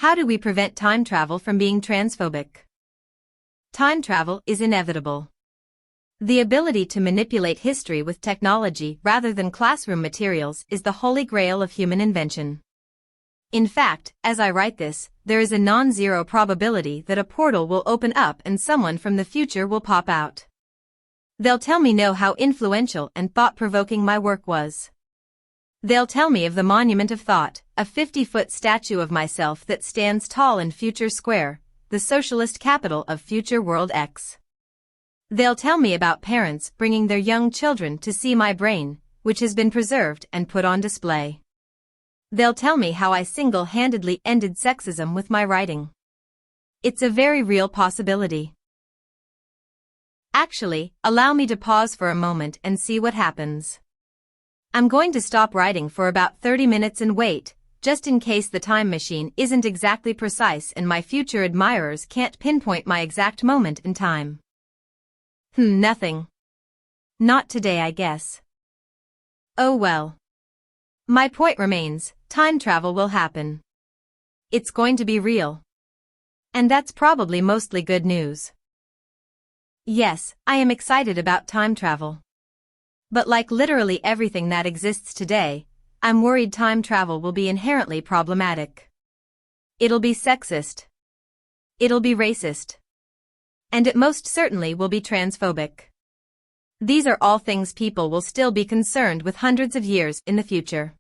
How do we prevent time travel from being transphobic? Time travel is inevitable. The ability to manipulate history with technology rather than classroom materials is the holy grail of human invention. In fact, as I write this, there is a non-zero probability that a portal will open up and someone from the future will pop out. They'll tell me how influential and thought-provoking my work was. They'll tell me of the monument of thought, a 50-foot statue of myself that stands tall in Future Square, the socialist capital of Future World X. They'll tell me about parents bringing their young children to see my brain, which has been preserved and put on display. They'll tell me how I single-handedly ended sexism with my writing. It's a very real possibility. Actually, allow me to pause for a moment and see what happens. I'm going to stop writing for about 30 minutes and wait, just in case the time machine isn't exactly precise and my future admirers can't pinpoint my exact moment in time. Nothing. Not today, I guess. Oh well. My point remains, time travel will happen. It's going to be real. And that's probably mostly good news. Yes, I am excited about time travel. But like literally everything that exists today, I'm worried time travel will be inherently problematic. It'll be sexist. It'll be racist. And it most certainly will be transphobic. These are all things people will still be concerned with hundreds of years in the future.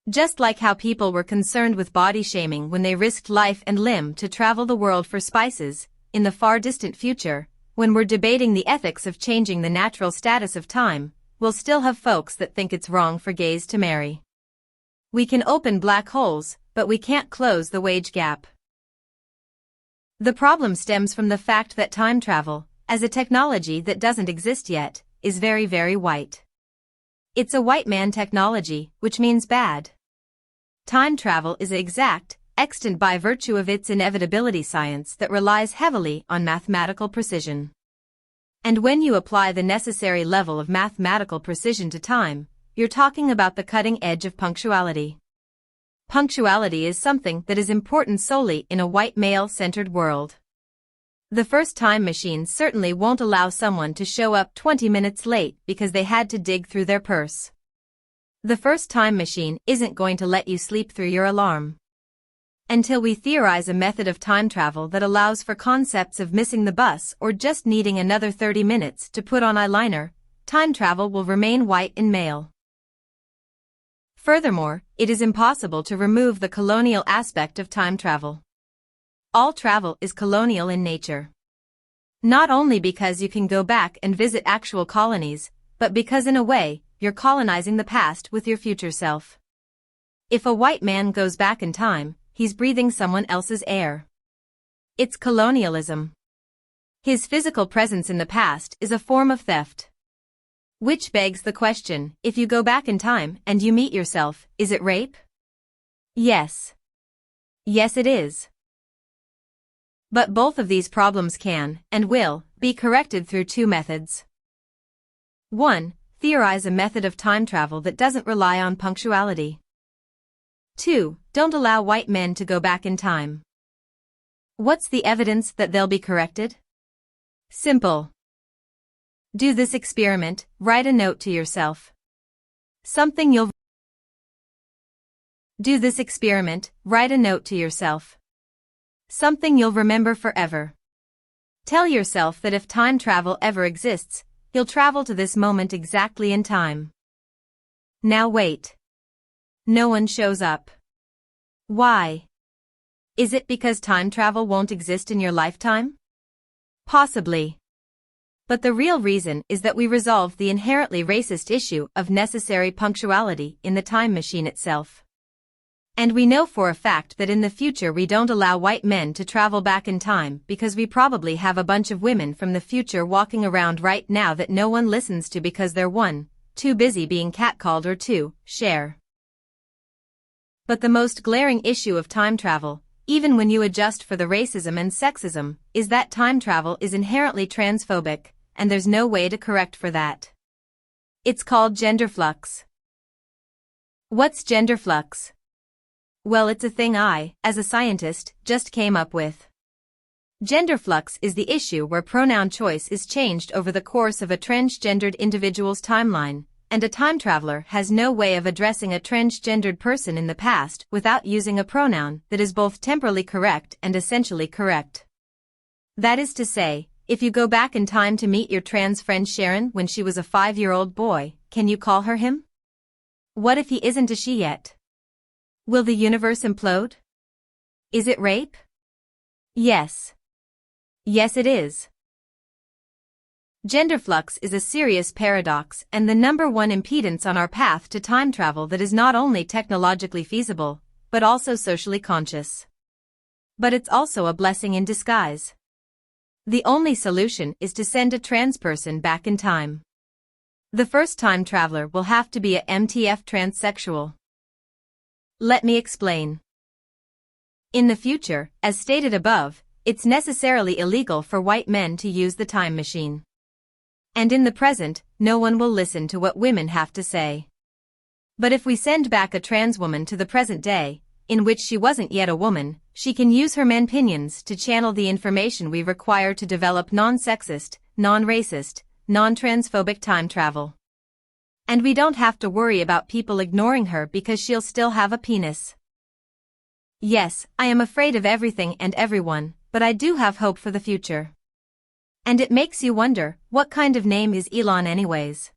Just like how people were concerned with body shaming when they risked life and limb to travel the world for spices, in the far distant future, when we're debating the ethics of changing the natural status of time, we'll still have folks that think it's wrong for gays to marry. We can open black holes, but we can't close the wage gap. The problem stems from the fact that time travel, as a technology that doesn't exist yet, is very, very white. It's a white man technology, which means bad. Time travel is exact, extant by virtue of its inevitability science that relies heavily on mathematical precision. And when you apply the necessary level of mathematical precision to time, you're talking about the cutting edge of punctuality. Punctuality is something that is important solely in a white male-centered world. The first time machine certainly won't allow someone to show up 20 minutes late because they had to dig through their purse. The first time machine isn't going to let you sleep through your alarm. Until we theorize a method of time travel that allows for concepts of missing the bus or just needing another 30 minutes to put on eyeliner, time travel will remain white and male. Furthermore, it is impossible to remove the colonial aspect of time travel. All travel is colonial in nature. Not only because you can go back and visit actual colonies, but because in a way, you're colonizing the past with your future self. If a white man goes back in time, he's breathing someone else's air. It's colonialism. His physical presence in the past is a form of theft. Which begs the question, if you go back in time and you meet yourself, is it rape? Yes. Yes, it is. But both of these problems can, and will, be corrected through two methods. 1. Theorize a method of time travel that doesn't rely on punctuality. 2. Don't allow white men to go back in time. What's the evidence that they'll be corrected? Simple. Do this experiment, write a note to yourself. Do this experiment, write a note to yourself. Something you'll remember forever. Tell yourself that if time travel ever exists, you'll travel to this moment exactly in time. Now wait. No one shows up. Why? Is it because time travel won't exist in your lifetime? Possibly. But the real reason is that we resolved the inherently racist issue of necessary punctuality in the time machine itself. And we know for a fact that in the future we don't allow white men to travel back in time because we probably have a bunch of women from the future walking around right now that no one listens to because they're 1, too busy being catcalled or 2, share. But the most glaring issue of time travel, even when you adjust for the racism and sexism, is that time travel is inherently transphobic, and there's no way to correct for that. It's called gender flux. What's gender flux? Well, it's a thing I, as a scientist, just came up with. Gender flux is the issue where pronoun choice is changed over the course of a transgendered individual's timeline, and a time traveler has no way of addressing a transgendered person in the past without using a pronoun that is both temporally correct and essentially correct. That is to say, if you go back in time to meet your trans friend Sharon when she was a 5-year-old boy, can you call her him? What if he isn't a she yet? Will the universe implode? Is it rape? Yes. Yes, it is. Gender flux is a serious paradox and the number one impedance on our path to time travel that is not only technologically feasible, but also socially conscious. But it's also a blessing in disguise. The only solution is to send a trans person back in time. The first time traveler will have to be a MTF transsexual. Let me explain. In the future, as stated above, it's necessarily illegal for white men to use the time machine. And in the present, no one will listen to what women have to say. But if we send back a trans woman to the present day, in which she wasn't yet a woman, she can use her manpinions to channel the information we require to develop non-sexist, non-racist, non-transphobic time travel. And we don't have to worry about people ignoring her because she'll still have a penis. Yes, I am afraid of everything and everyone, but I do have hope for the future. And it makes you wonder, what kind of name is Elon anyways?